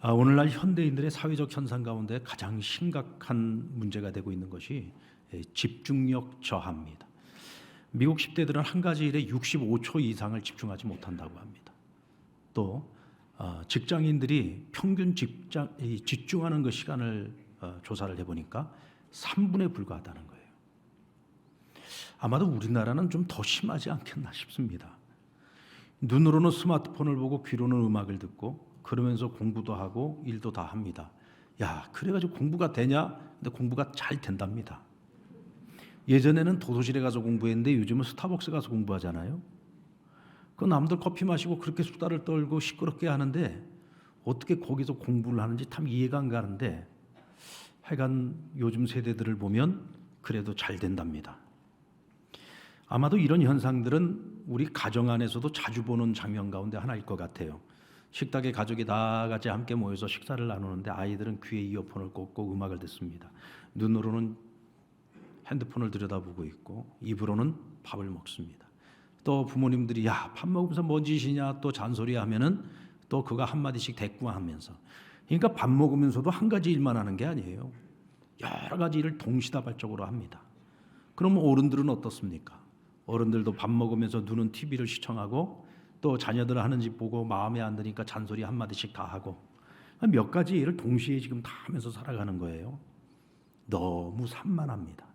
오늘날 현대인들의 사회적 현상 가운데 가장 심각한 문제가 되고 있는 것이 집중력 저하입니다. 미국 10대들은 한 가지 일에 65초 이상을 집중하지 못한다고 합니다. 또 직장인들이 평균 집중하는 그 시간을 조사를 해보니까 3분에 불과하다는 거예요. 아마도 우리나라는 좀 더 심하지 않겠나 싶습니다. 눈으로는 스마트폰을 보고 귀로는 음악을 듣고 그러면서 공부도 하고 일도 다 합니다. 야, 그래가지고 공부가 되냐? 근데 공부가 잘 된답니다. 예전에는 도서실에 가서 공부했는데 요즘은 스타벅스 가서 공부하잖아요. 그 남들 커피 마시고 그렇게 수다를 떨고 시끄럽게 하는데 어떻게 거기서 공부를 하는지 참 이해가 안 가는데 하여간 요즘 세대들을 보면 그래도 잘 된답니다. 아마도 이런 현상들은 우리 가정 안에서도 자주 보는 장면 가운데 하나일 것 같아요. 식탁에 가족이 다 같이 함께 모여서 식사를 나누는데 아이들은 귀에 이어폰을 꽂고 음악을 듣습니다. 눈으로는 핸드폰을 들여다보고 있고 입으로는 밥을 먹습니다. 또 부모님들이 야, 밥 먹으면서 뭔 짓이냐 또 잔소리하면은 또 그거 한마디씩 대꾸하면서, 그러니까 밥 먹으면서도 한 가지 일만 하는 게 아니에요. 여러 가지 일을 동시다발적으로 합니다. 그럼 어른들은 어떻습니까? 어른들도 밥 먹으면서 눈은 TV를 시청하고 또 자녀들 하는 짓 보고 마음에 안 드니까 잔소리 한마디씩 다 하고 몇 가지 일을 동시에 지금 다 하면서 살아가는 거예요. 너무 산만합니다.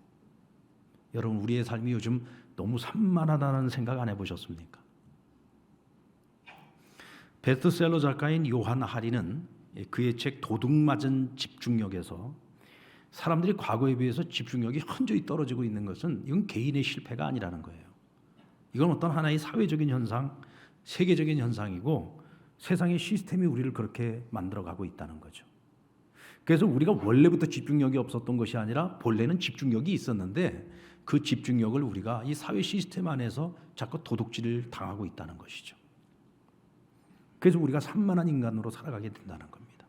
여러분, 우리의 삶이 요즘 너무 산만하다는 생각 안 해보셨습니까? 베스트셀러 작가인 요한 하리는 그의 책 도둑맞은 집중력에서 사람들이 과거에 비해서 집중력이 현저히 떨어지고 있는 것은 이건 개인의 실패가 아니라는 거예요. 이건 어떤 하나의 사회적인 현상, 세계적인 현상이고 세상의 시스템이 우리를 그렇게 만들어가고 있다는 거죠. 그래서 우리가 원래부터 집중력이 없었던 것이 아니라 본래는 집중력이 있었는데 그 집중력을 우리가 이 사회 시스템 안에서 자꾸 도둑질을 당하고 있다는 것이죠. 그래서 우리가 산만한 인간으로 살아가게 된다는 겁니다.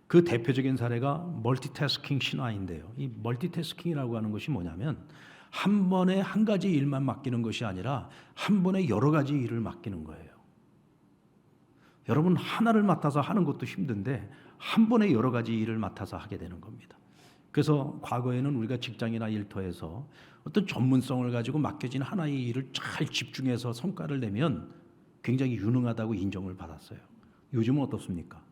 그 대표적인 사례가 멀티태스킹 신화인데요. 이 멀티태스킹이라고 하는 것이 뭐냐면 한 번에 한 가지 일만 맡기는 것이 아니라 한 번에 여러 가지 일을 맡기는 거예요. 여러분, 하나를 맡아서 하는 것도 힘든데 한 번에 여러 가지 일을 맡아서 하게 되는 겁니다. 그래서 과거에는 우리가 직장이나 일터에서 어떤 전문성을 가지고 맡겨진 하나의 일을 잘 집중해서 성과를 내면 굉장히 유능하다고 인정을 받았어요. 요즘은 어떻습니까?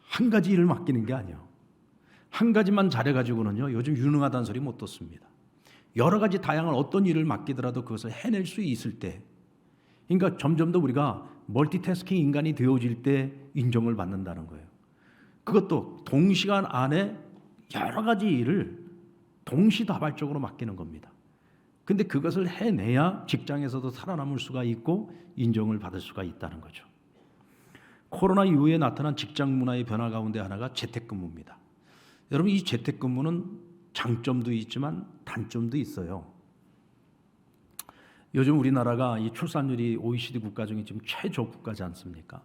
한 가지 일을 맡기는 게 아니에요. 한 가지만 잘해가지고는요, 요즘 유능하다는 소리 못 듣습니다. 여러 가지 다양한 어떤 일을 맡기더라도 그것을 해낼 수 있을 때, 그러니까 점점 더 우리가 멀티태스킹 인간이 되어질 때 인정을 받는다는 거예요. 그것도 동시간 안에 여러 가지 일을 동시다발적으로 맡기는 겁니다. 근데 그것을 해내야 직장에서도 살아남을 수가 있고 인정을 받을 수가 있다는 거죠. 코로나 이후에 나타난 직장 문화의 변화 가운데 하나가 재택근무입니다. 여러분, 이 재택근무는 장점도 있지만 단점도 있어요. 요즘 우리나라가 이 출산율이 OECD 국가 중에 지금 최저 국가지 않습니까?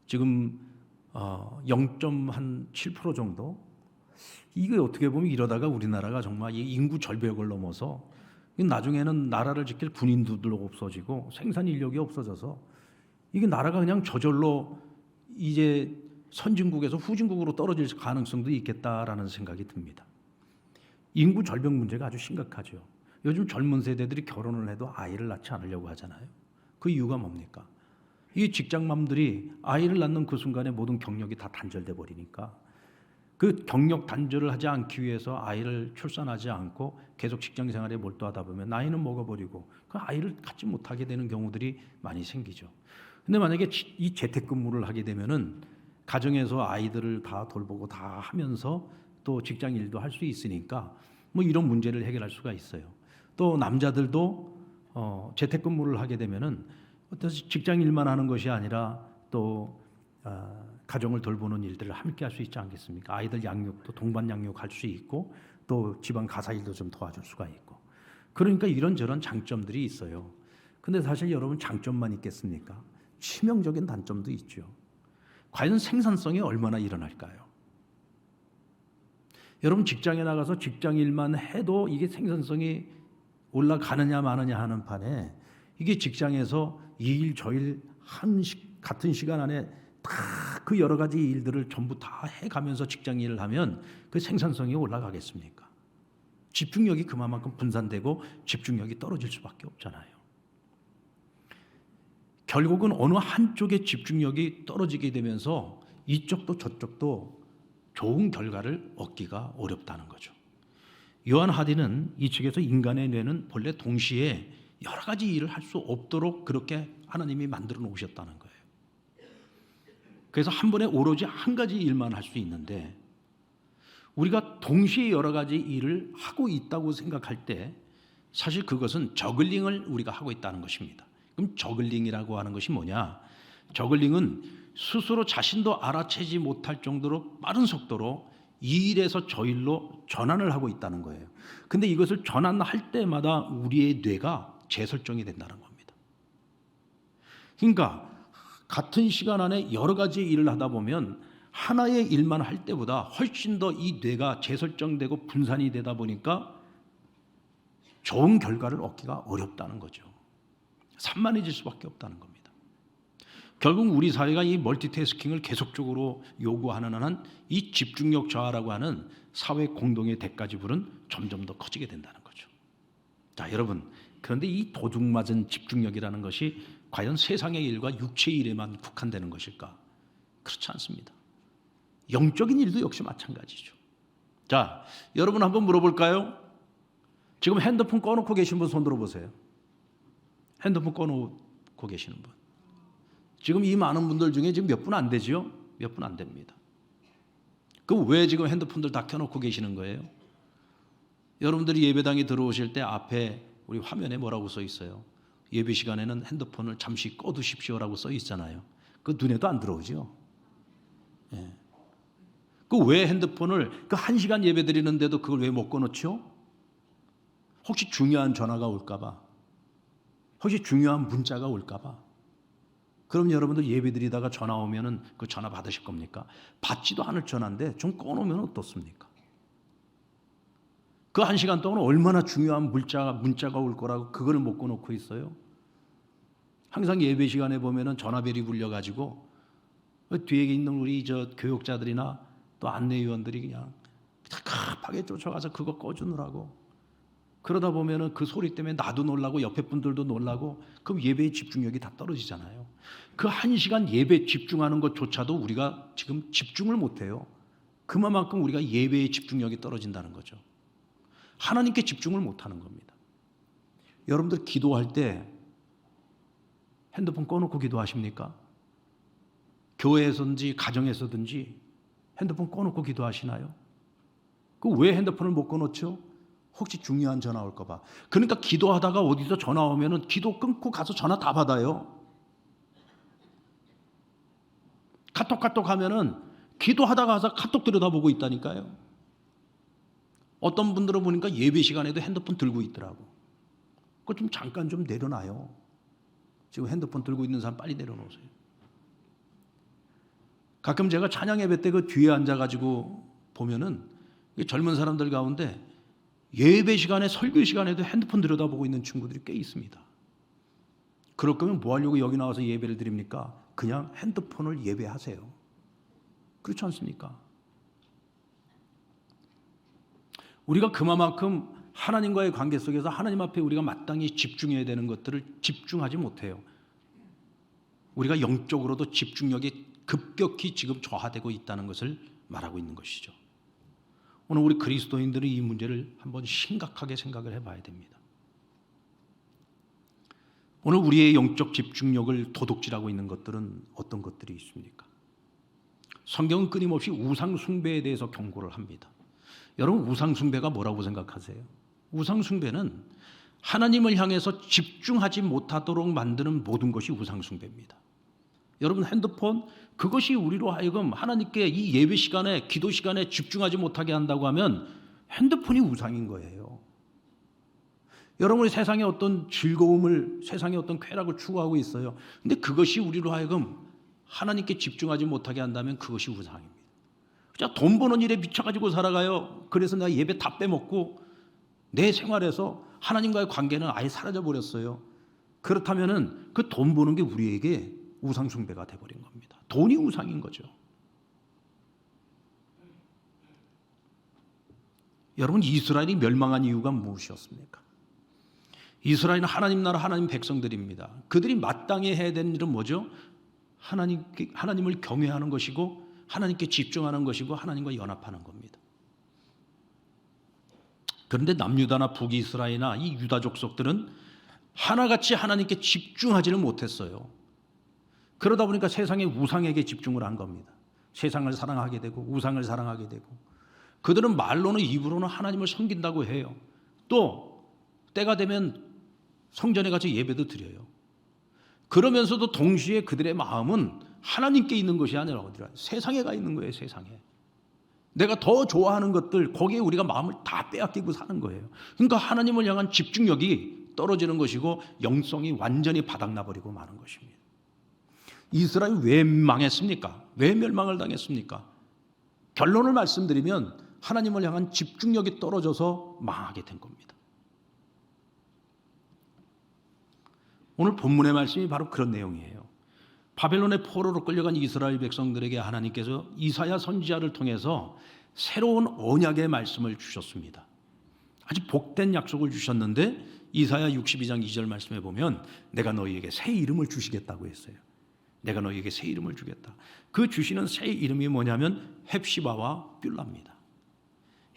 지금 0.7% 정도? 이게 어떻게 보면 이러다가 우리나라가 정말 이 인구 절벽을 넘어서 나중에는 나라를 지킬 군인들도 없어지고 생산 인력이 없어져서 이게 나라가 그냥 저절로 이제 선진국에서 후진국으로 떨어질 가능성도 있겠다라는 생각이 듭니다. 인구 절벽 문제가 아주 심각하죠. 요즘 젊은 세대들이 결혼을 해도 아이를 낳지 않으려고 하잖아요. 그 이유가 뭡니까? 이 직장맘들이 아이를 낳는 그 순간에 모든 경력이 다 단절돼 버리니까 그 경력 단절을 하지 않기 위해서 아이를 출산하지 않고 계속 직장 생활에 몰두하다 보면 나이는 먹어버리고 그 아이를 갖지 못하게 되는 경우들이 많이 생기죠. 근데 만약에 이 재택근무를 하게 되면은 가정에서 아이들을 다 돌보고 다 하면서 또 직장 일도 할 수 있으니까 뭐 이런 문제를 해결할 수가 있어요. 또 남자들도 재택근무를 하게 되면은 어떤 직장 일만 하는 것이 아니라 또 가정을 돌보는 일들을 함께 할 수 있지 않겠습니까? 아이들 양육도 동반 양육할 수 있고 또 집안 가사 일도 좀 도와줄 수가 있고. 그러니까 이런저런 장점들이 있어요. 근데 사실 여러분, 장점만 있겠습니까? 치명적인 단점도 있죠. 과연 생산성이 얼마나 일어날까요? 여러분, 직장에 나가서 직장 일만 해도 이게 생산성이 올라가느냐 마느냐 하는 판에 이게 직장에서 이 일 저 일 같은 시간 안에 다 그 여러 가지 일들을 전부 다 해가면서 직장 일을 하면 그 생산성이 올라가겠습니까? 집중력이 그만큼 분산되고 집중력이 떨어질 수밖에 없잖아요. 결국은 어느 한쪽의 집중력이 떨어지게 되면서 이쪽도 저쪽도 좋은 결과를 얻기가 어렵다는 거죠. 요한 하디는 이 책에서 인간의 뇌는 본래 동시에 여러 가지 일을 할 수 없도록 그렇게 하나님이 만들어 놓으셨다는 거예요. 그래서 한 번에 오로지 한 가지 일만 할 수 있는데, 우리가 동시에 여러 가지 일을 하고 있다고 생각할 때 사실 그것은 저글링을 우리가 하고 있다는 것입니다. 그럼 저글링이라고 하는 것이 뭐냐? 저글링은 스스로 자신도 알아채지 못할 정도로 빠른 속도로 이 일에서 저 일로 전환을 하고 있다는 거예요. 근데 이것을 전환할 때마다 우리의 뇌가 재설정이 된다는 겁니다. 그러니까 같은 시간 안에 여러 가지 일을 하다 보면 하나의 일만 할 때보다 훨씬 더 이 뇌가 재설정되고 분산이 되다 보니까 좋은 결과를 얻기가 어렵다는 거죠. 산만해질 수밖에 없다는 겁니다. 결국 우리 사회가 이 멀티태스킹을 계속적으로 요구하는 한 이 집중력 저하라고 하는 사회 공동의 대가지불은 점점 더 커지게 된다는 거죠. 자, 여러분, 그런데 이 도둑맞은 집중력이라는 것이 과연 세상의 일과 육체의 일에만 국한되는 것일까? 그렇지 않습니다. 영적인 일도 역시 마찬가지죠. 자, 여러분 한번 물어볼까요? 지금 핸드폰 꺼놓고 계신 분 손 들어보세요. 핸드폰 꺼놓고 계시는 분. 지금 이 많은 분들 중에 지금 몇 분 안 되죠? 몇 분 안 됩니다. 그럼 왜 지금 핸드폰들 다 켜놓고 계시는 거예요? 여러분들이 예배당에 들어오실 때 앞에 우리 화면에 뭐라고 써 있어요? 예배 시간에는 핸드폰을 잠시 꺼두십시오라고 써 있잖아요. 그 눈에도 안 들어오죠? 예. 그 왜 핸드폰을 그 1시간 예배 드리는데도 그걸 왜 못 꺼놓죠? 혹시 중요한 전화가 올까봐, 혹시 중요한 문자가 올까봐. 그럼 여러분들 예배 드리다가 전화 오면은 그 전화 받으실 겁니까? 받지도 않을 전화인데 좀 꺼놓으면 어떻습니까? 그 1시간 동안 얼마나 중요한 문자가 올 거라고 그거를 못 꺼놓고 있어요. 항상 예배 시간에 보면은 전화벨이 울려가지고 뒤에 있는 우리 교육자들이나 또 안내위원들이 그냥 급하게 쫓아가서 그거 꺼주느라고. 그러다 보면은 그 소리 때문에 나도 놀라고 옆에 분들도 놀라고, 그럼 예배의 집중력이 다 떨어지잖아요. 그 1시간 예배 집중하는 것조차도 우리가 지금 집중을 못해요. 그만큼 우리가 예배의 집중력이 떨어진다는 거죠. 하나님께 집중을 못하는 겁니다. 여러분들 기도할 때 핸드폰 꺼놓고 기도하십니까? 교회에서든지 가정에서든지 핸드폰 꺼놓고 기도하시나요? 그 왜 핸드폰을 못 꺼놓죠? 혹시 중요한 전화 올까 봐. 그러니까 기도하다가 어디서 전화 오면은 기도 끊고 가서 전화 다 받아요. 카톡 하면은 기도하다가 가서 카톡 들여다보고 있다니까요. 어떤 분들은 보니까 예배 시간에도 핸드폰 들고 있더라고. 그거 좀 잠깐 좀 내려놔요. 지금 핸드폰 들고 있는 사람 빨리 내려놓으세요. 가끔 제가 찬양 예배 때 그 뒤에 앉아가지고 보면은 젊은 사람들 가운데 예배 시간에 설교 시간에도 핸드폰 들여다보고 있는 친구들이 꽤 있습니다. 그럴 거면 뭐 하려고 여기 나와서 예배를 드립니까? 그냥 핸드폰을 예배하세요. 그렇지 않습니까? 우리가 그만큼 하나님과의 관계 속에서 하나님 앞에 우리가 마땅히 집중해야 되는 것들을 집중하지 못해요. 우리가 영적으로도 집중력이 급격히 지금 저하되고 있다는 것을 말하고 있는 것이죠. 오늘 우리 그리스도인들은 이 문제를 한번 심각하게 생각을 해봐야 됩니다. 오늘 우리의 영적 집중력을 도둑질하고 있는 것들은 어떤 것들이 있습니까? 성경은 끊임없이 우상 숭배에 대해서 경고를 합니다. 여러분, 우상 숭배가 뭐라고 생각하세요? 우상 숭배는 하나님을 향해서 집중하지 못하도록 만드는 모든 것이 우상 숭배입니다. 여러분, 핸드폰, 그것이 우리로 하여금 하나님께 이 예배 시간에, 기도 시간에 집중하지 못하게 한다고 하면 핸드폰이 우상인 거예요. 여러분이 세상에 어떤 즐거움을, 세상에 어떤 쾌락을 추구하고 있어요. 근데 그것이 우리로 하여금 하나님께 집중하지 못하게 한다면 그것이 우상입니다. 자, 돈 버는 일에 미쳐가지고 살아가요. 그래서 내가 예배 다 빼먹고 내 생활에서 하나님과의 관계는 아예 사라져 버렸어요. 그렇다면은 그 돈 버는 게 우리에게 우상 숭배가 돼버린 겁니다. 돈이 우상인 거죠. 여러분, 이스라엘이 멸망한 이유가 무엇이었습니까? 이스라엘은 하나님 나라 하나님 백성들입니다. 그들이 마땅히 해야 되는 일은 뭐죠? 하나님을 경외하는 것이고 하나님께 집중하는 것이고 하나님과 연합하는 겁니다. 그런데 남유다나 북이스라엘이나 이 유다 족속들은 하나같이 하나님께 집중하지를 못했어요. 그러다 보니까 세상의 우상에게 집중을 한 겁니다. 세상을 사랑하게 되고 우상을 사랑하게 되고, 그들은 말로는 입으로는 하나님을 섬긴다고 해요. 또 때가 되면 성전에 가서 예배도 드려요. 그러면서도 동시에 그들의 마음은 하나님께 있는 것이 아니라 어디라? 세상에 가 있는 거예요. 세상에. 내가 더 좋아하는 것들, 거기에 우리가 마음을 다 빼앗기고 사는 거예요. 그러니까 하나님을 향한 집중력이 떨어지는 것이고 영성이 완전히 바닥나버리고 마는 것입니다. 이스라엘이 왜 망했습니까? 왜 멸망을 당했습니까? 결론을 말씀드리면 하나님을 향한 집중력이 떨어져서 망하게 된 겁니다. 오늘 본문의 말씀이 바로 그런 내용이에요. 바벨론의 포로로 끌려간 이스라엘 백성들에게 하나님께서 이사야 선지자를 통해서 새로운 언약의 말씀을 주셨습니다. 아주 복된 약속을 주셨는데 이사야 62장 2절 말씀에 보면 내가 너희에게 새 이름을 주시겠다고 했어요. 내가 너희에게 새 이름을 주겠다. 그 주시는 새 이름이 뭐냐면 헵시바와 뷸라입니다.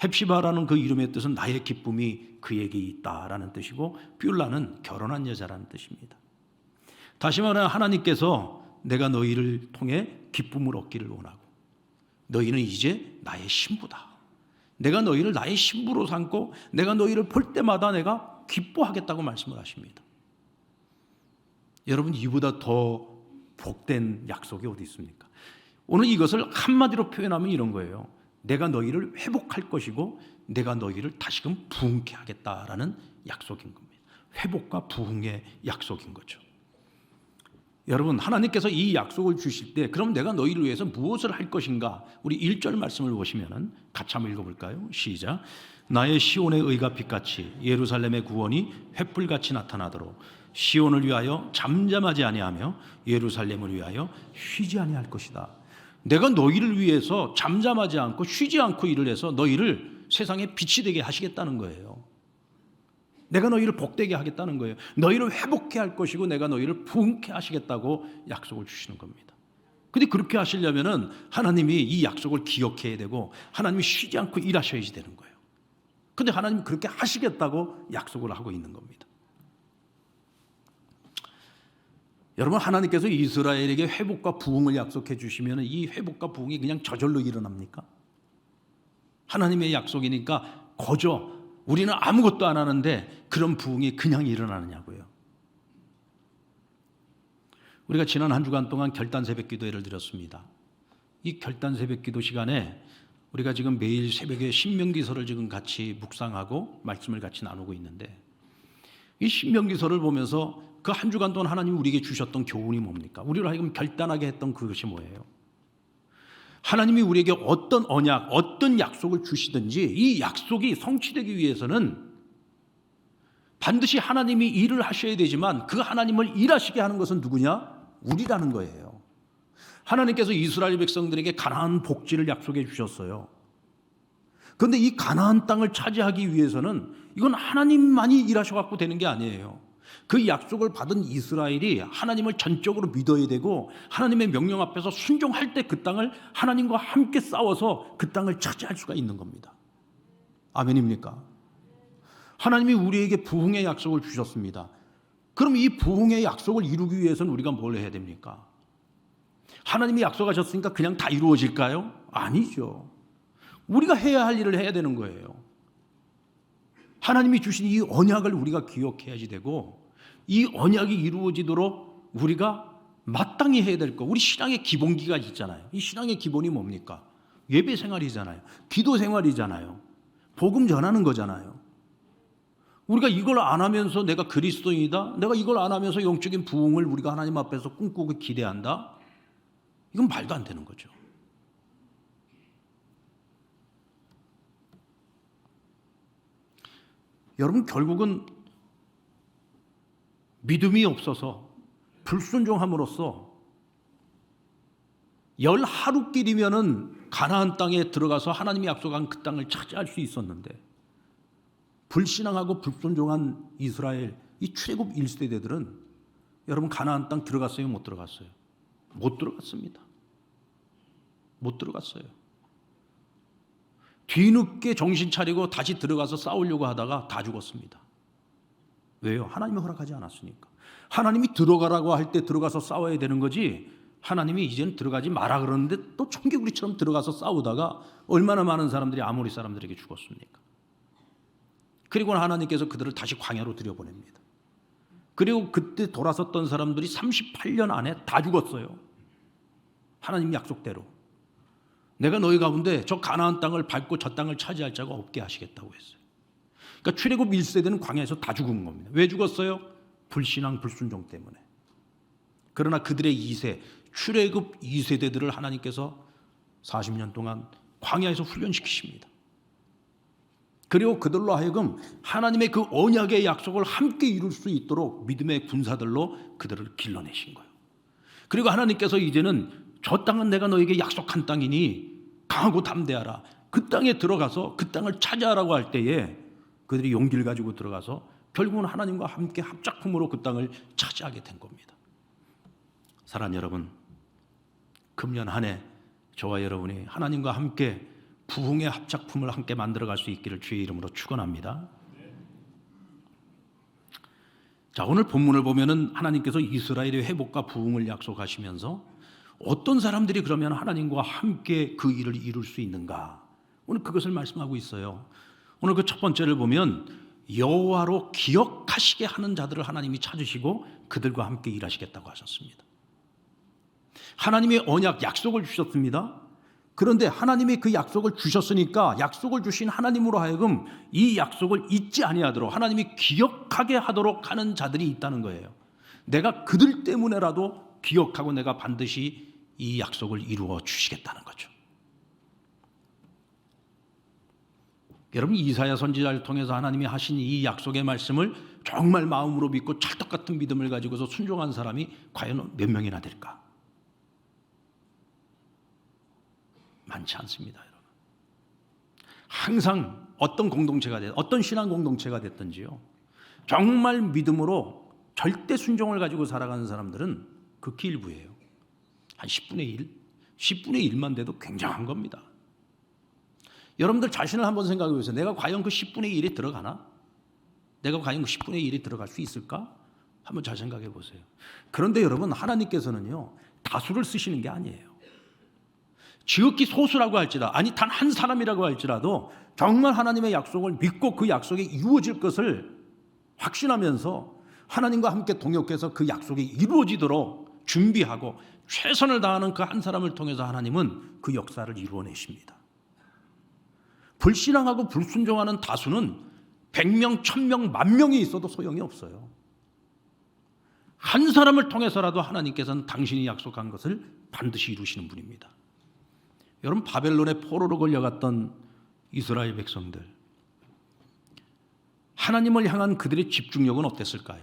헵시바라는 그 이름의 뜻은 나의 기쁨이 그에게 있다라는 뜻이고, 뷸라는 결혼한 여자라는 뜻입니다. 다시 말하면 하나님께서 내가 너희를 통해 기쁨을 얻기를 원하고, 너희는 이제 나의 신부다. 내가 너희를 나의 신부로 삼고 내가 너희를 볼 때마다 내가 기뻐하겠다고 말씀을 하십니다. 여러분, 이보다 더 복된 약속이 어디 있습니까? 오늘 이것을 한마디로 표현하면 이런 거예요. 내가 너희를 회복할 것이고 내가 너희를 다시금 부흥케 하겠다라는 약속인 겁니다. 회복과 부흥의 약속인 거죠. 여러분, 하나님께서 이 약속을 주실 때 그럼 내가 너희를 위해서 무엇을 할 것인가? 우리 1절 말씀을 보시면 같이 한번 읽어볼까요? 시작. 나의 시온의 의가 빛같이 예루살렘의 구원이 횃불같이 나타나도록 시온을 위하여 잠잠하지 아니하며 예루살렘을 위하여 쉬지 아니할 것이다. 내가 너희를 위해서 잠잠하지 않고 쉬지 않고 일을 해서 너희를 세상에 빛이 되게 하시겠다는 거예요. 내가 너희를 복되게 하겠다는 거예요. 너희를 회복케 할 것이고 내가 너희를 부흥케 하시겠다고 약속을 주시는 겁니다. 근데 그렇게 하시려면은 하나님이 이 약속을 기억해야 되고 하나님이 쉬지 않고 일하셔야지 되는 거예요. 근데 하나님이 그렇게 하시겠다고 약속을 하고 있는 겁니다. 여러분, 하나님께서 이스라엘에게 회복과 부흥을 약속해 주시면 이 회복과 부흥이 그냥 저절로 일어납니까? 하나님의 약속이니까 거저 우리는 아무것도 안 하는데 그런 부흥이 그냥 일어나느냐고요. 우리가 지난 한 주간 동안 결단 새벽 기도회를 드렸습니다. 이 결단 새벽 기도 시간에 우리가 지금 매일 새벽에 신명기서를 지금 같이 묵상하고 말씀을 같이 나누고 있는데, 이 신명기서를 보면서 그 한 주간 동안 하나님이 우리에게 주셨던 교훈이 뭡니까? 우리를 하여금 결단하게 했던 그것이 뭐예요? 하나님이 우리에게 어떤 언약, 어떤 약속을 주시든지 이 약속이 성취되기 위해서는 반드시 하나님이 일을 하셔야 되지만 그 하나님을 일하시게 하는 것은 누구냐? 우리라는 거예요. 하나님께서 이스라엘 백성들에게 가나안 복지를 약속해 주셨어요. 그런데 이 가나안 땅을 차지하기 위해서는 이건 하나님만이 일하셔갖고 되는 게 아니에요. 그 약속을 받은 이스라엘이 하나님을 전적으로 믿어야 되고 하나님의 명령 앞에서 순종할 때 그 땅을 하나님과 함께 싸워서 그 땅을 차지할 수가 있는 겁니다. 아멘입니까? 하나님이 우리에게 부흥의 약속을 주셨습니다. 그럼 이 부흥의 약속을 이루기 위해서는 우리가 뭘 해야 됩니까? 하나님이 약속하셨으니까 그냥 다 이루어질까요? 아니죠. 우리가 해야 할 일을 해야 되는 거예요. 하나님이 주신 이 언약을 우리가 기억해야지 되고, 이 언약이 이루어지도록 우리가 마땅히 해야 될 거, 우리 신앙의 기본기가 있잖아요. 이 신앙의 기본이 뭡니까? 예배 생활이잖아요. 기도 생활이잖아요. 복음 전하는 거잖아요. 우리가 이걸 안 하면서 내가 그리스도인이다, 내가 이걸 안 하면서 영적인 부흥을 우리가 하나님 앞에서 꿈꾸고 기대한다? 이건 말도 안 되는 거죠. 여러분, 결국은 믿음이 없어서 불순종함으로써 열하루길이면은 가나안 땅에 들어가서 하나님이 약속한 그 땅을 차지할 수 있었는데, 불신앙하고 불순종한 이스라엘 이 출애굽 1세대들은 여러분 가나안 땅 들어갔어요? 못 들어갔어요? 못 들어갔습니다. 못 들어갔어요. 뒤늦게 정신 차리고 다시 들어가서 싸우려고 하다가 다 죽었습니다. 왜요? 하나님이 허락하지 않았으니까. 하나님이 들어가라고 할 때 들어가서 싸워야 되는 거지, 하나님이 이제는 들어가지 마라 그러는데 또 청개구리처럼 들어가서 싸우다가 얼마나 많은 사람들이 아모리 사람들에게 죽었습니까? 그리고 하나님께서 그들을 다시 광야로 들여보냅니다. 그리고 그때 돌아섰던 사람들이 38년 안에 다 죽었어요. 하나님 약속대로. 내가 너희 가운데 저 가나안 땅을 밟고 저 땅을 차지할 자가 없게 하시겠다고 했어요. 그러니까 출애굽 1세대는 광야에서 다 죽은 겁니다. 왜 죽었어요? 불신앙, 불순종 때문에. 그러나 그들의 2세, 출애굽 2세대들을 하나님께서 40년 동안 광야에서 훈련시키십니다. 그리고 그들로 하여금 하나님의 그 언약의 약속을 함께 이룰 수 있도록 믿음의 군사들로 그들을 길러내신 거예요. 그리고 하나님께서 이제는 저 땅은 내가 너에게 약속한 땅이니 강하고 담대하라. 그 땅에 들어가서 그 땅을 차지하라고 할 때에 그들이 용기를 가지고 들어가서 결국은 하나님과 함께 합작품으로 그 땅을 차지하게 된 겁니다. 사랑하는 여러분, 금년 한 해 저와 여러분이 하나님과 함께 부흥의 합작품을 함께 만들어갈 수 있기를 주의 이름으로 축원합니다. 자, 오늘 본문을 보면은 하나님께서 이스라엘의 회복과 부흥을 약속하시면서 어떤 사람들이 그러면 하나님과 함께 그 일을 이룰 수 있는가? 오늘 그것을 말씀하고 있어요. 오늘 그 첫 번째를 보면 여호와로 기억하시게 하는 자들을 하나님이 찾으시고 그들과 함께 일하시겠다고 하셨습니다. 하나님의 언약 약속을 주셨습니다. 그런데 하나님이 그 약속을 주셨으니까 약속을 주신 하나님으로 하여금 이 약속을 잊지 아니하도록 하나님이 기억하게 하도록 하는 자들이 있다는 거예요. 내가 그들 때문에라도 기억하고 내가 반드시 이 약속을 이루어 주시겠다는 거죠. 여러분, 이사야 선지자를 통해서 하나님이 하신 이 약속의 말씀을 정말 마음으로 믿고 찰떡 같은 믿음을 가지고서 순종한 사람이 과연 몇 명이나 될까? 많지 않습니다, 여러분. 항상 어떤 공동체가 됐든 어떤 신앙 공동체가 됐든지요, 정말 믿음으로 절대 순종을 가지고 살아가는 사람들은 극히 일부예요. 한 10분의 1, 10분의 1만 돼도 굉장한 겁니다. 여러분들 자신을 한번 생각해 보세요. 내가 과연 그 10분의 1에 들어가나? 내가 과연 그 10분의 1에 들어갈 수 있을까? 한번 잘 생각해 보세요. 그런데 여러분, 하나님께서는요, 다수를 쓰시는 게 아니에요. 지극히 소수라고 할지라도, 아니 단 한 사람이라고 할지라도 정말 하나님의 약속을 믿고 그 약속이 이루어질 것을 확신하면서 하나님과 함께 동역해서 그 약속이 이루어지도록 준비하고 최선을 다하는 그 한 사람을 통해서 하나님은 그 역사를 이루어내십니다. 불신앙하고 불순종하는 다수는 100명, 1000명, 10,000명이 있어도 소용이 없어요. 한 사람을 통해서라도 하나님께서는 당신이 약속한 것을 반드시 이루시는 분입니다. 여러분, 바벨론의 포로로 걸려갔던 이스라엘 백성들, 하나님을 향한 그들의 집중력은 어땠을까요?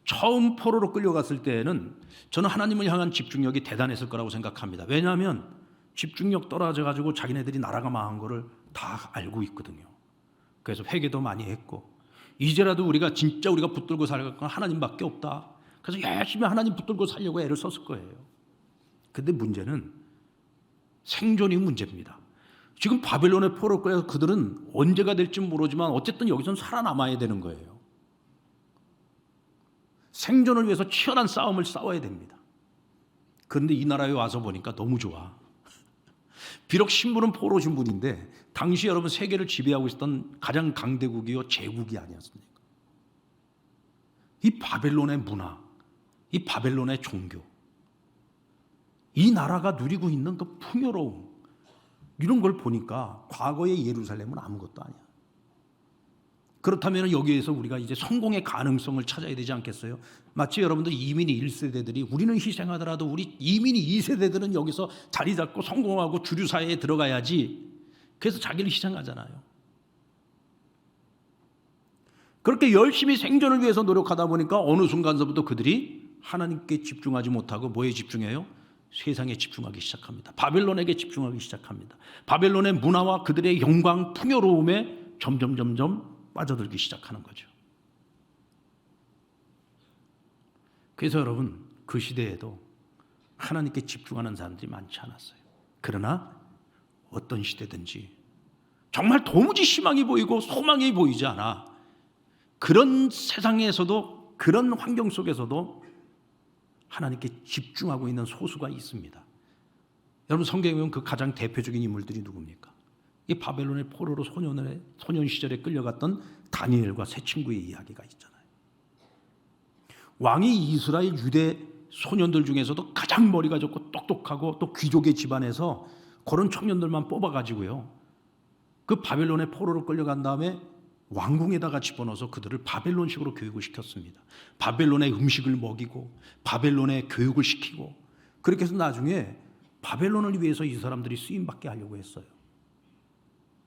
처음 포로로 끌려갔을 때에는 저는 하나님을 향한 집중력이 대단했을 거라고 생각합니다. 왜냐하면 집중력 떨어져가지고 자기네들이 나라가 망한 거를 다 알고 있거든요. 그래서 회개도 많이 했고, 이제라도 우리가 진짜 우리가 붙들고 살아갈 건 하나님밖에 없다. 그래서 열심히 하나님 붙들고 살려고 애를 썼을 거예요. 근데 문제는 생존이 문제입니다. 지금 바벨론의 포로로 끌려서 그들은 언제가 될지 모르지만 어쨌든 여기서는 살아남아야 되는 거예요. 생존을 위해서 치열한 싸움을 싸워야 됩니다. 그런데 이 나라에 와서 보니까 너무 좋아. 비록 신분은 포로 신분인데 당시 여러분 세계를 지배하고 있었던 가장 강대국이요 제국이 아니었습니까? 이 바벨론의 문화, 이 바벨론의 종교, 이 나라가 누리고 있는 그 풍요로움, 이런 걸 보니까 과거의 예루살렘은 아무것도 아니야. 그렇다면 여기에서 우리가 이제 성공의 가능성을 찾아야 되지 않겠어요? 마치 여러분들 이민이 1세대들이 우리는 희생하더라도 우리 이민이 2세대들은 여기서 자리 잡고 성공하고 주류 사회에 들어가야지. 그래서 자기를 희생하잖아요. 그렇게 열심히 생존을 위해서 노력하다 보니까 어느 순간서부터 그들이 하나님께 집중하지 못하고 뭐에 집중해요? 세상에 집중하기 시작합니다. 바벨론에게 집중하기 시작합니다. 바벨론의 문화와 그들의 영광, 풍요로움에 점점 빠져들기 시작하는 거죠. 그래서 여러분, 그 시대에도 하나님께 집중하는 사람들이 많지 않았어요. 그러나 어떤 시대든지 정말 도무지 희망이 보이고 소망이 보이지 않아 그런 세상에서도, 그런 환경 속에서도 하나님께 집중하고 있는 소수가 있습니다. 여러분, 성경에 보면 그 가장 대표적인 인물들이 누굽니까? 이 바벨론의 포로로 소년 시절에 끌려갔던 다니엘과 세 친구의 이야기가 있잖아요. 왕이 이스라엘 유대 소년들 중에서도 가장 머리가 좋고 똑똑하고 또 귀족의 집안에서 그런 청년들만 뽑아가지고요, 그 바벨론의 포로로 끌려간 다음에 왕궁에다가 집어넣어서 그들을 바벨론식으로 교육을 시켰습니다. 바벨론의 음식을 먹이고 바벨론의 교육을 시키고, 그렇게 해서 나중에 바벨론을 위해서 이 사람들이 쓰임받게 하려고 했어요.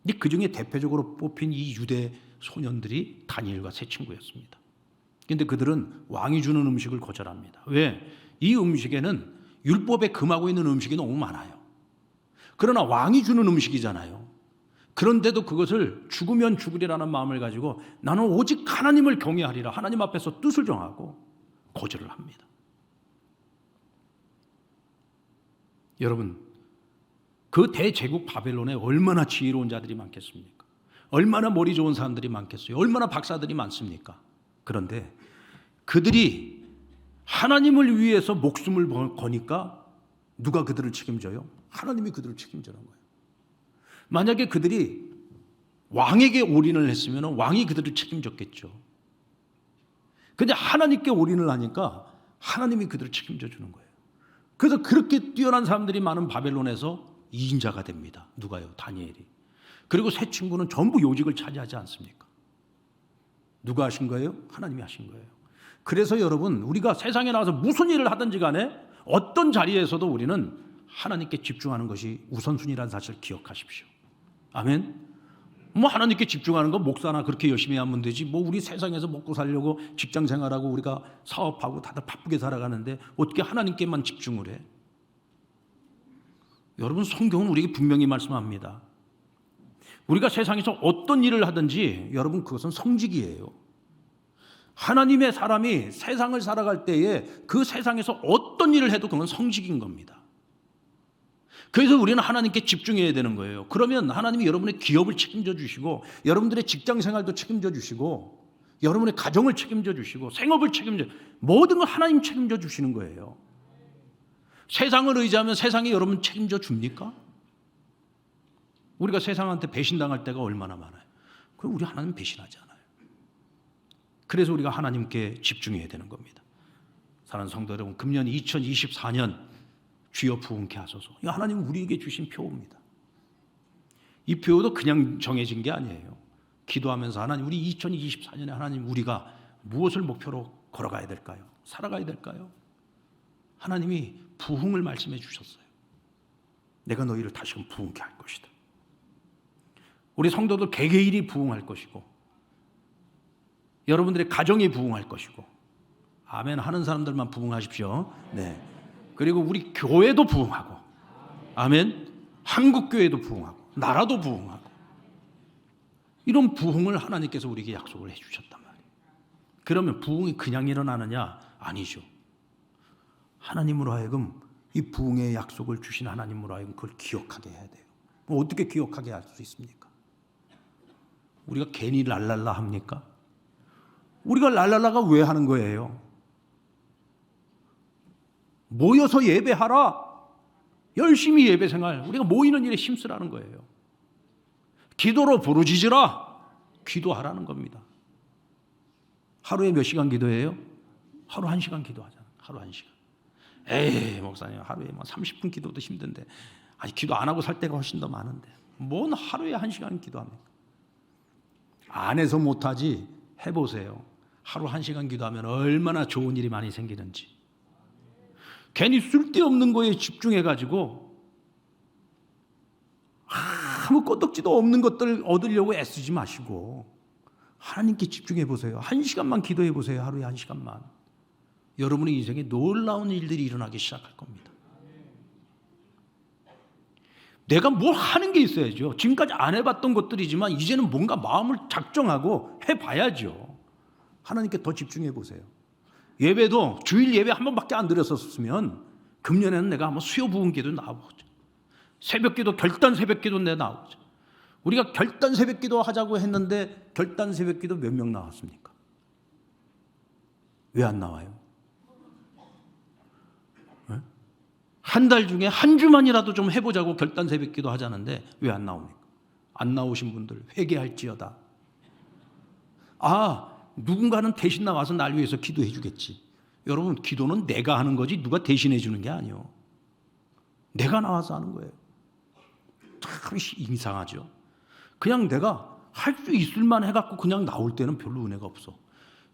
근데 그 중에 대표적으로 뽑힌 이 유대 소년들이 다니엘과 세 친구였습니다. 그런데 그들은 왕이 주는 음식을 거절합니다. 왜? 이 음식에는 율법에 금하고 있는 음식이 너무 많아요. 그러나 왕이 주는 음식이잖아요. 그런데도 그것을 죽으면 죽으리라는 마음을 가지고 나는 오직 하나님을 경외하리라, 하나님 앞에서 뜻을 정하고 거절을 합니다. 여러분, 그 대제국 바벨론에 얼마나 지혜로운 자들이 많겠습니까? 얼마나 머리 좋은 사람들이 많겠어요? 얼마나 박사들이 많습니까? 그런데 그들이 하나님을 위해서 목숨을 거니까 누가 그들을 책임져요? 하나님이 그들을 책임지는 거예요. 만약에 그들이 왕에게 올인을 했으면 왕이 그들을 책임졌겠죠. 그런데 하나님께 올인을 하니까 하나님이 그들을 책임져 주는 거예요. 그래서 그렇게 뛰어난 사람들이 많은 바벨론에서 2인자가 됩니다. 누가요? 다니엘이. 그리고 세 친구는 전부 요직을 차지하지 않습니까? 누가 하신 거예요? 하나님이 하신 거예요. 그래서 여러분, 우리가 세상에 나와서 무슨 일을 하든지 간에 어떤 자리에서도 우리는 하나님께 집중하는 것이 우선순위라는 사실을 기억하십시오. 아멘. 하나님께 집중하는 거 목사나 그렇게 열심히 하면 되지. 우리 세상에서 먹고 살려고 직장 생활하고 우리가 사업하고 다들 바쁘게 살아가는데 어떻게 하나님께만 집중을 해? 여러분, 성경은 우리에게 분명히 말씀합니다. 우리가 세상에서 어떤 일을 하든지 여러분, 그것은 성직이에요. 하나님의 사람이 세상을 살아갈 때에 그 세상에서 어떤 일을 해도 그건 성직인 겁니다. 그래서 우리는 하나님께 집중해야 되는 거예요. 그러면 하나님이 여러분의 기업을 책임져 주시고, 여러분들의 직장 생활도 책임져 주시고, 여러분의 가정을 책임져 주시고, 생업을 책임져, 모든 걸 하나님 책임져 주시는 거예요. 세상을 의지하면 세상이 여러분 책임져 줍니까? 우리가 세상한테 배신당할 때가 얼마나 많아요. 그럼 우리 하나님 배신하지 않아요. 그래서 우리가 하나님께 집중해야 되는 겁니다. 사랑하는 성도 여러분, 금년 2024년 주여 부흥케 하소서. 이 하나님 우리에게 주신 표입니다. 이 표도 그냥 정해진 게 아니에요. 기도하면서 하나님, 우리 2024년에 하나님, 우리가 무엇을 목표로 걸어가야 될까요? 살아가야 될까요? 하나님이 부흥을 말씀해 주셨어요. 내가 너희를 다시금 부흥케 할 것이다. 우리 성도들 개개인이 부흥할 것이고, 여러분들의 가정이 부흥할 것이고, 아멘 하는 사람들만 부흥하십시오. 네. 그리고 우리 교회도 부흥하고, 아멘, 한국교회도 부흥하고, 나라도 부흥하고, 이런 부흥을 하나님께서 우리에게 약속을 해주셨단 말이에요. 그러면 부흥이 그냥 일어나느냐? 아니죠. 하나님으로 하여금 이 부흥의 약속을 주신 하나님으로 하여금 그걸 기억하게 해야 돼요. 어떻게 기억하게 할 수 있습니까? 우리가 괜히 랄랄라 합니까? 우리가 랄랄라가 왜 하는 거예요? 모여서 예배하라. 열심히 예배 생활, 우리가 모이는 일에 힘쓰라는 거예요. 기도로 부르짖으라. 기도하라는 겁니다. 하루에 몇 시간 기도해요? 하루 1시간 기도하잖아요. 하루 1시간. 에이, 목사님, 하루에 30분 기도도 힘든데, 아니, 기도 안 하고 살 때가 훨씬 더 많은데 뭔 하루에 1시간 기도합니까? 안 해서 못하지, 해보세요. 하루 1시간 기도하면 얼마나 좋은 일이 많이 생기는지. 괜히 쓸데없는 거에 집중해가지고 아무 끄떡지도 없는 것들 얻으려고 애쓰지 마시고 하나님께 집중해 보세요. 1시간만 기도해 보세요. 하루에 1시간만. 여러분의 인생에 놀라운 일들이 일어나기 시작할 겁니다. 내가 뭘 하는 게 있어야죠. 지금까지 안 해봤던 것들이지만 이제는 뭔가 마음을 작정하고 해봐야죠. 하나님께 더 집중해 보세요. 예배도 주일 예배 한 번밖에 안 드렸었으면 금년에는 내가 한번 수요 부흥 기도 나와보자. 새벽 기도, 결단 새벽 기도 내 나오자. 우리가 결단 새벽 기도 하자고 했는데 결단 새벽 기도 몇 명 나왔습니까? 왜 안 나와요? 한 달 중에 한 주만이라도 좀 해보자고 결단 새벽 기도 하자는데 왜 안 나옵니까? 안 나오신 분들 회개할지어다. 누군가는 대신 나와서 날 위해서 기도해 주겠지. 여러분, 기도는 내가 하는 거지 누가 대신해 주는 게 아니에요. 내가 나와서 하는 거예요. 참 이상하죠. 그냥 내가 할 수 있을 만 해갖고 그냥 나올 때는 별로 은혜가 없어.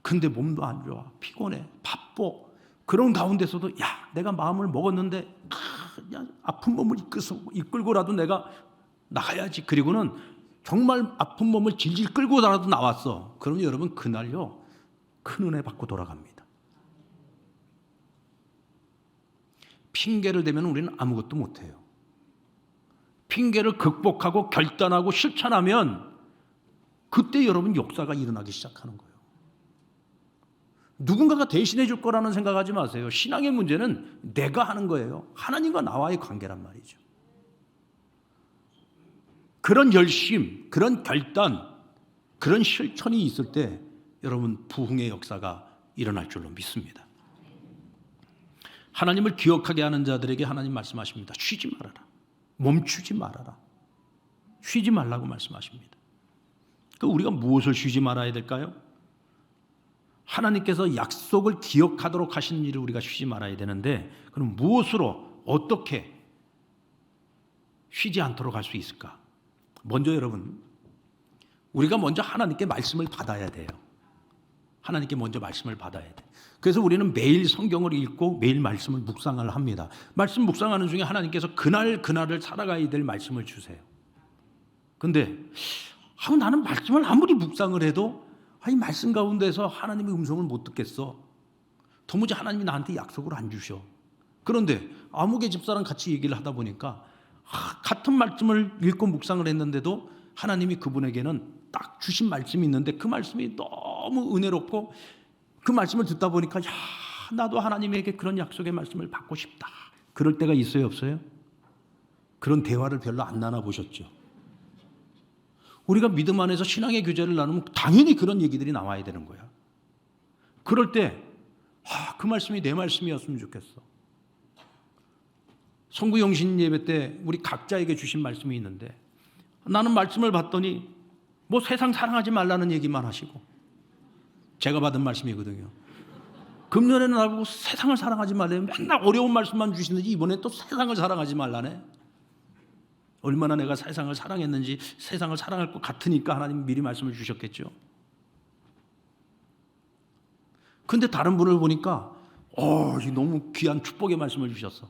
근데 몸도 안 좋아, 피곤해, 바빠. 그런 가운데서도 내가 마음을 먹었는데 그냥 아픈 몸을 이끌고라도 내가 나가야지. 그리고는 정말 아픈 몸을 질질 끌고라도 나왔어. 그러면 여러분 그날요 큰 은혜 받고 돌아갑니다. 핑계를 대면 우리는 아무것도 못해요. 핑계를 극복하고 결단하고 실천하면 그때 여러분 역사가 일어나기 시작하는 거예요. 누군가가 대신해 줄 거라는 생각하지 마세요. 신앙의 문제는 내가 하는 거예요. 하나님과 나와의 관계란 말이죠. 그런 열심, 그런 결단, 그런 실천이 있을 때 여러분 부흥의 역사가 일어날 줄로 믿습니다. 하나님을 기억하게 하는 자들에게 하나님 말씀하십니다. 쉬지 말아라. 멈추지 말아라. 쉬지 말라고 말씀하십니다. 우리가 무엇을 쉬지 말아야 될까요? 하나님께서 약속을 기억하도록 하신 일을 우리가 쉬지 말아야 되는데 그럼 무엇으로 어떻게 쉬지 않도록 할 수 있을까? 먼저 여러분, 우리가 먼저 하나님께 말씀을 받아야 돼요. 하나님께 먼저 말씀을 받아야 돼. 그래서 우리는 매일 성경을 읽고 매일 말씀을 묵상을 합니다. 말씀 묵상하는 중에 하나님께서 그날을 살아가야 될 말씀을 주세요. 근데 나는 말씀을 아무리 묵상을 해도 이 말씀 가운데서 하나님의 음성을 못 듣겠어. 도무지 하나님이 나한테 약속을 안 주셔. 그런데 아무개 집사랑 같이 얘기를 하다 보니까 같은 말씀을 읽고 묵상을 했는데도 하나님이 그분에게는 딱 주신 말씀이 있는데 그 말씀이 너무 은혜롭고 그 말씀을 듣다 보니까 나도 하나님에게 그런 약속의 말씀을 받고 싶다. 그럴 때가 있어요, 없어요? 그런 대화를 별로 안 나눠보셨죠? 우리가 믿음 안에서 신앙의 교제를 나누면 당연히 그런 얘기들이 나와야 되는 거야. 그럴 때 그 말씀이 내 말씀이었으면 좋겠어. 성구영신 예배 때 우리 각자에게 주신 말씀이 있는데 나는 말씀을 받더니 세상 사랑하지 말라는 얘기만 하시고 제가 받은 말씀이거든요. 금년에는 나보고 세상을 사랑하지 말래요. 맨날 어려운 말씀만 주시는지 이번에 또 세상을 사랑하지 말라네. 얼마나 내가 세상을 사랑했는지 세상을 사랑할 것 같으니까 하나님 미리 말씀을 주셨겠죠. 근데 다른 분을 보니까 너무 귀한 축복의 말씀을 주셨어.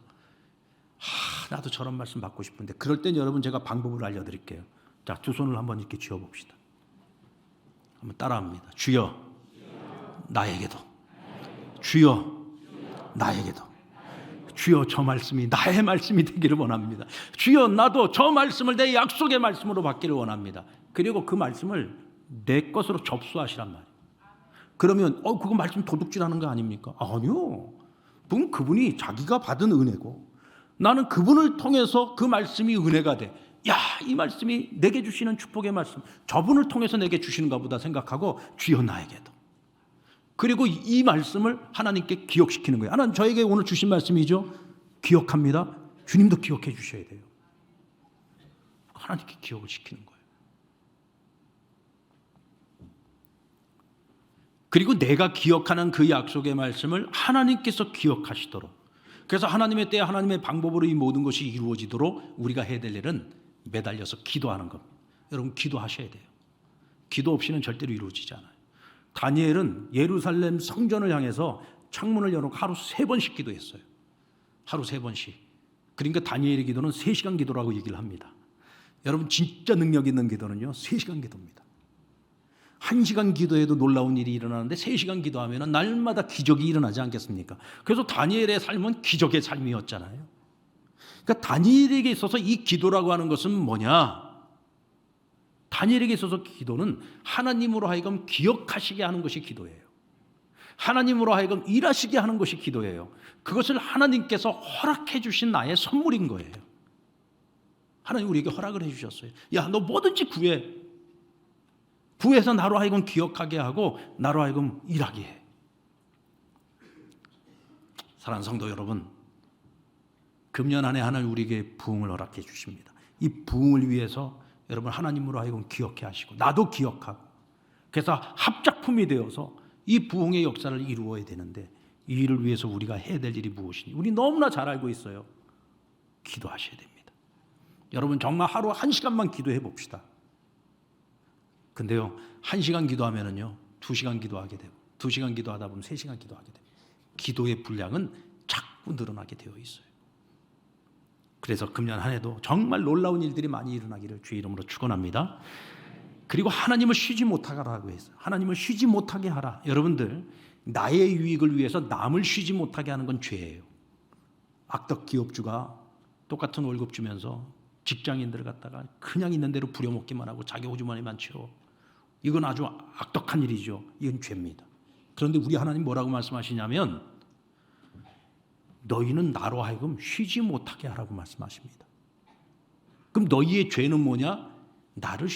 나도 저런 말씀 받고 싶은데 그럴 땐 여러분 제가 방법을 알려드릴게요. 자, 두 손을 한번 이렇게 쥐어봅시다. 한번 따라합니다. 주여 나에게도, 주여 나에게도, 주여 저 말씀이 나의 말씀이 되기를 원합니다. 주여 나도 저 말씀을 내 약속의 말씀으로 받기를 원합니다. 그리고 그 말씀을 내 것으로 접수하시란 말이에요. 그러면 그거 말씀 도둑질하는 거 아닙니까? 아니요. 그분이 자기가 받은 은혜고 나는 그분을 통해서 그 말씀이 은혜가 돼. 이 말씀이 내게 주시는 축복의 말씀, 저분을 통해서 내게 주시는가 보다 생각하고 주여 나에게도. 그리고 이 말씀을 하나님께 기억시키는 거예요. 하나님 저에게 오늘 주신 말씀이죠. 기억합니다. 주님도 기억해 주셔야 돼요. 하나님께 기억을 시키는 거예요. 그리고 내가 기억하는 그 약속의 말씀을 하나님께서 기억하시도록, 그래서 하나님의 때에 하나님의 방법으로 이 모든 것이 이루어지도록 우리가 해야 될 일은 매달려서 기도하는 겁니다. 여러분 기도하셔야 돼요. 기도 없이는 절대로 이루어지지 않아요. 다니엘은 예루살렘 성전을 향해서 창문을 열어놓고 하루 3번씩 기도했어요. 하루 3번씩. 그러니까 다니엘의 기도는 3시간 기도라고 얘기를 합니다. 여러분 진짜 능력 있는 기도는요 3시간 기도입니다. 1시간 기도해도 놀라운 일이 일어나는데 3시간 기도하면 날마다 기적이 일어나지 않겠습니까? 그래서 다니엘의 삶은 기적의 삶이었잖아요. 그러니까 다니엘에게 있어서 이 기도라고 하는 것은 뭐냐? 다니엘에게 있어서 기도는 하나님으로 하여금 기억하시게 하는 것이 기도예요. 하나님으로 하여금 일하시게 하는 것이 기도예요. 그것을 하나님께서 허락해 주신 나의 선물인 거예요. 하나님 우리에게 허락을 해 주셨어요. 야, 너 뭐든지 구해. 구해서 나로 하여금 기억하게 하고 나로 하여금 일하게 해. 사랑하는 성도 여러분, 금년 한 해 하나님 우리에게 부흥을 허락해 주십니다. 이 부흥을 위해서 여러분 하나님으로 하여금 기억해 하시고 나도 기억하고, 그래서 합작품이 되어서 이 부흥의 역사를 이루어야 되는데, 이 일을 위해서 우리가 해야 될 일이 무엇인지 우리 너무나 잘 알고 있어요. 기도하셔야 됩니다. 여러분 정말 하루 1시간만 기도해 봅시다. 근데요, 1시간 기도하면은요 2시간 기도하게 되고, 2시간 기도하다 보면 3시간 기도하게 되고, 기도의 분량은 자꾸 늘어나게 되어 있어요. 그래서 금년 한 해도 정말 놀라운 일들이 많이 일어나기를 주의 이름으로 축원합니다. 그리고 하나님을 쉬지 못하게 하라고 했어요. 하나님을 쉬지 못하게 하라. 여러분들, 나의 유익을 위해서 남을 쉬지 못하게 하는 건 죄예요. 악덕 기업주가 똑같은 월급 주면서 직장인들 갖다가 그냥 있는 대로 부려먹기만 하고 자기 호주머니만 채워, 이건 아주 악독한 일이죠. 이건 죄입니다. 그런데 우리 하나님 뭐라고 말씀하시냐면, 너희는 나로 하여금 쉬지 못하게 하라고 말씀하십니다. 그럼 너희의 죄는 뭐냐? 나를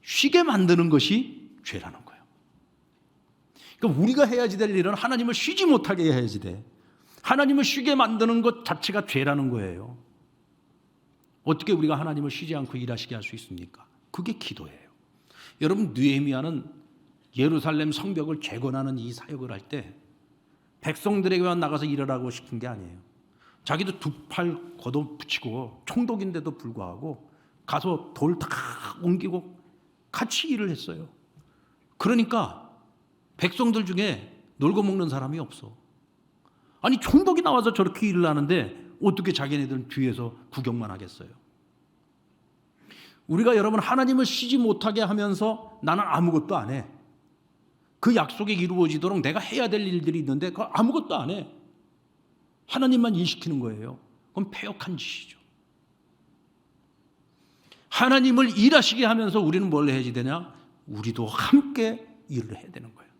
쉬게 만드는 것이 죄라는 거예요. 그러니까 우리가 해야지 될 일은 하나님을 쉬지 못하게 해야지 돼. 하나님을 쉬게 만드는 것 자체가 죄라는 거예요. 어떻게 우리가 하나님을 쉬지 않고 일하시게 할 수 있습니까? 그게 기도예요. 여러분, 느헤미야는 예루살렘 성벽을 재건하는 이 사역을 할 때 백성들에게만 나가서 일하라고 시킨 게 아니에요. 자기도 두 팔 걷어붙이고 총독인데도 불구하고 가서 돌 다 옮기고 같이 일을 했어요. 그러니까 백성들 중에 놀고 먹는 사람이 없어. 아니, 총독이 나와서 저렇게 일을 하는데 어떻게 자기네들은 뒤에서 구경만 하겠어요? 우리가 여러분 하나님을 쉬지 못하게 하면서 나는 아무것도 안 해. 그 약속이 이루어지도록 내가 해야 될 일들이 있는데 그거 아무것도 안 해. 하나님만 일시키는 거예요. 그건 패역한 짓이죠. 하나님을 일하시게 하면서 우리는 뭘 해야지 되냐? 우리도 함께 일을 해야 되는 거예요.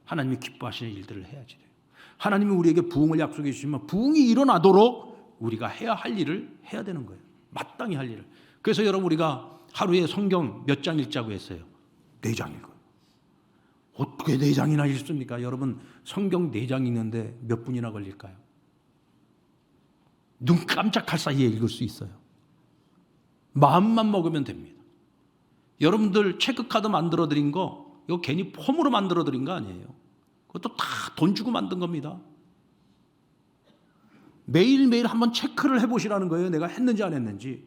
하나님이 기뻐하시는 일들을 해야지 돼요. 하나님이 우리에게 부흥을 약속해 주시면 부흥이 일어나도록 우리가 해야 할 일을 해야 되는 거예요. 마땅히 할 일을. 그래서 여러분, 우리가 하루에 성경 몇 장 읽자고 했어요? 4장 읽어요. 어떻게 4장이나 읽습니까? 여러분, 성경 4장 읽는데 몇 분이나 걸릴까요? 눈 깜짝할 사이에 읽을 수 있어요. 마음만 먹으면 됩니다. 여러분들 체크카드 만들어 드린 거, 이거 괜히 폼으로 만들어 드린 거 아니에요. 그것도 다 돈 주고 만든 겁니다. 매일매일 한번 체크를 해보시라는 거예요. 내가 했는지 안 했는지.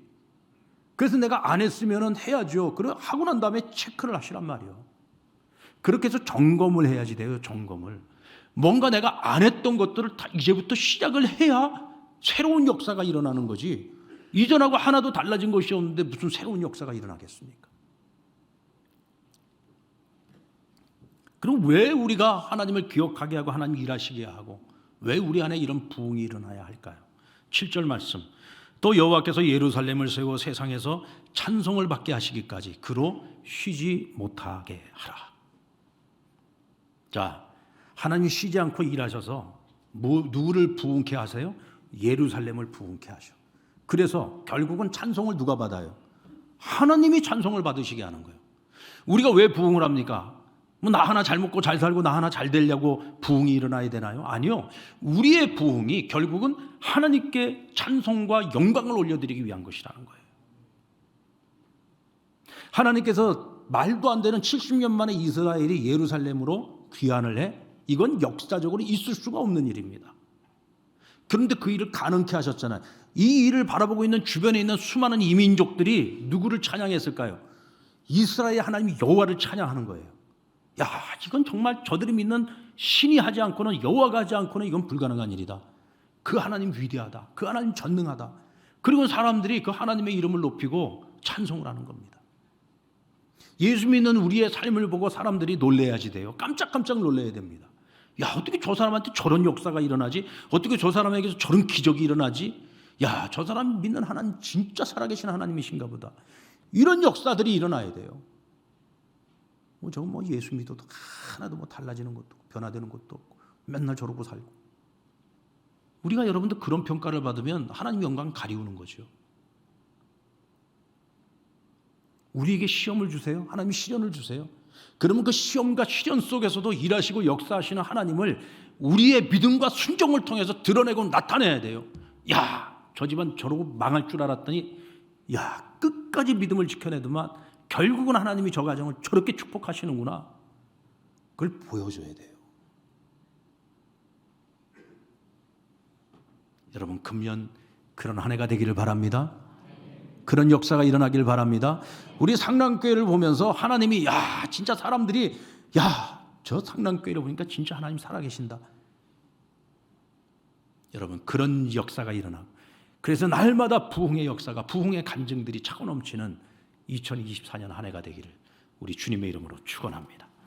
그래서 내가 안 했으면 해야죠. 그래 하고 난 다음에 체크를 하시란 말이에요. 그렇게 해서 점검을 해야지 돼요. 점검을. 뭔가 내가 안 했던 것들을 다 이제부터 시작을 해야 새로운 역사가 일어나는 거지. 이전하고 하나도 달라진 것이 없는데 무슨 새로운 역사가 일어나겠습니까? 그럼 왜 우리가 하나님을 기억하게 하고 하나님 일하시게 하고 왜 우리 안에 이런 부흥이 일어나야 할까요? 7절 말씀. 또 여호와께서 예루살렘을 세워 세상에서 찬송을 받게 하시기까지 그로 쉬지 못하게 하라. 자, 하나님이 쉬지 않고 일하셔서 누구를 부흥케 하세요? 예루살렘을 부흥케 하셔. 그래서 결국은 찬송을 누가 받아요? 하나님이 찬송을 받으시게 하는 거예요. 우리가 왜 부흥을 합니까? 뭐 나 하나 잘 먹고 잘 살고 나 하나 잘 되려고 부흥이 일어나야 되나요? 아니요. 우리의 부흥이 결국은 하나님께 찬송과 영광을 올려드리기 위한 것이라는 거예요. 하나님께서 말도 안 되는 70년 만에 이스라엘이 예루살렘으로 귀환을 해. 이건 역사적으로 있을 수가 없는 일입니다. 그런데 그 일을 가능케 하셨잖아요. 이 일을 바라보고 있는 주변에 있는 수많은 이민족들이 누구를 찬양했을까요? 이스라엘 하나님 여호와를 찬양하는 거예요. 야, 이건 정말 저들이 믿는 신이 하지 않고는, 여호와가 하지 않고는 이건 불가능한 일이다. 그 하나님 위대하다. 그 하나님 전능하다. 그리고 사람들이 그 하나님의 이름을 높이고 찬송을 하는 겁니다. 예수 믿는 우리의 삶을 보고 사람들이 놀래야지 돼요. 깜짝깜짝 놀래야 됩니다. 야, 어떻게 저 사람한테 저런 역사가 일어나지? 어떻게 저 사람에게서 저런 기적이 일어나지? 야, 저 사람 믿는 하나님 진짜 살아계신 하나님이신가 보다. 이런 역사들이 일어나야 돼요. 저거 예수 믿어도 하나도 달라지는 것도 없고 변화되는 것도 없고 맨날 저러고 살고. 우리가 여러분들 그런 평가를 받으면 하나님 영광 가리우는 거죠. 우리에게 시험을 주세요. 하나님이 시련을 주세요. 그러면 그 시험과 시련 속에서도 일하시고 역사하시는 하나님을 우리의 믿음과 순종을 통해서 드러내고 나타내야 돼요. 야, 저 집안 저러고 망할 줄 알았더니 야, 끝까지 믿음을 지켜내더만 결국은 하나님이 저 가정을 저렇게 축복하시는구나. 그걸 보여줘야 돼요. 여러분, 금년 그런 한 해가 되기를 바랍니다. 그런 역사가 일어나길 바랍니다. 우리 상랑교회를 보면서 하나님이 야, 진짜 사람들이 야, 저 상랑교회를 보니까 진짜 하나님 살아계신다. 여러분, 그런 역사가 일어나고, 그래서 날마다 부흥의 역사가, 부흥의 간증들이 차고 넘치는 2024년 한 해가 되기를 우리 주님의 이름으로 축원합니다.